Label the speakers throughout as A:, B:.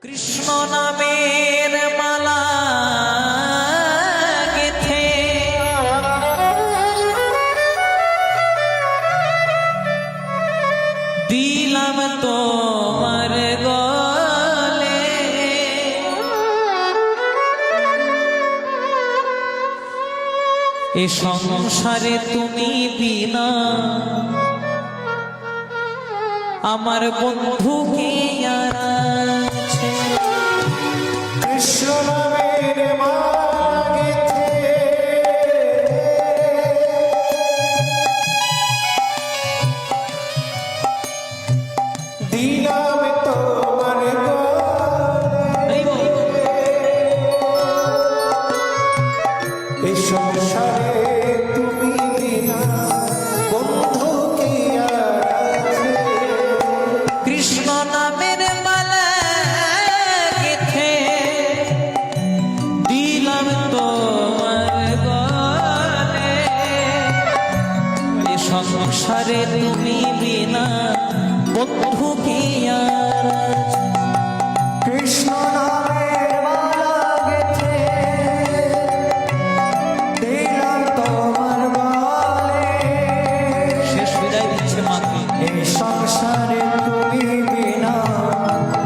A: কৃষ্ণ নামের মালা গেথে দিলাম তোমার গলে, এ সংসারে তুমি বিনা আমার বন্ধু কি আর আছে।
B: কৃষ্ণ নামের মালা গেথে দিলাম তোমার গলে, এই সংসারে তুমি বিনা বন্ধু কি আর আছে।
A: কৃষ্ণ নামের মালা গেথে দিলাম তোমার গলে, এ সংসারে তুমি বিনা বন্ধু কি আর আছে।
B: কৃষ্ণ নামের মালা গেথে দিলাম তোমার গলে,
A: শেষ বিদায় দিচ্ছে মাকে।
B: এই সংসারে তুমি বিনা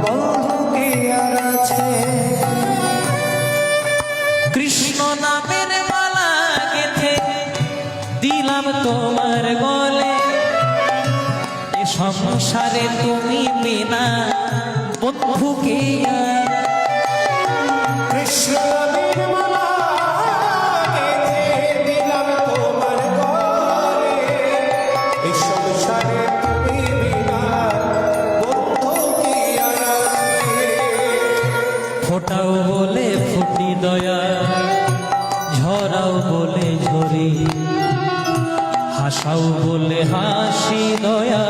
B: বন্ধু কি আর আছে।
A: কৃষ্ণ নামের মালা গেথে দিলাম তোমার গলে, এ সংসারে তুমি বিনা বন্ধু কি আর।
B: কৃষ্ণ নামের মালা গেথে দিলাম তোমার গলে, এই সংসারে তুমি বিনা বন্ধু কি আর আছে।
A: ফোটাও বলে ফুটি দয়া, ঝরাও বলে ঝরি, হাসাও বলে হাসি দয়া,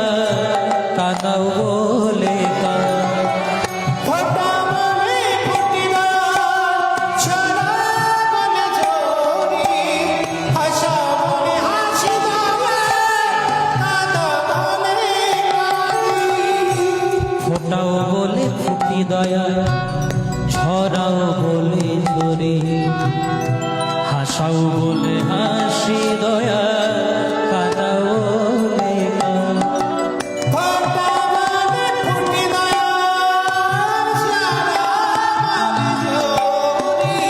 A: কাঁদাও বলে কাঁদ।
B: ফোঁটা বলে ফুটি দয়া, ঝরা বলে ঝরি, হাসা বলে হাসি দয়া, কাঁদা বলে কাঁদি।
A: ফোটাও বলে ফুটি দয়া, ঝরাও বলে ঝরে, হাসাও বলে হাসি দয়া, কাঁদাও বলে কাঁদ।
B: ফোঁটা বলে ফুটি দয়া, ঝরা বলে ঝরি,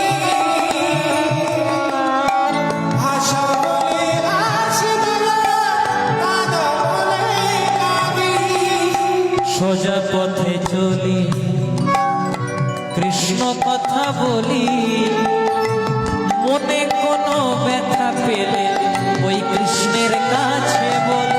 B: হাসা বলে হাসি দয়া, কাঁদা বলে কাঁদি।
A: সোজা পথে চলি, কৃষ্ণ কথা বলি, মনে কোনো ব্যথা পেলে ওই কৃষ্ণের কাছে বলি।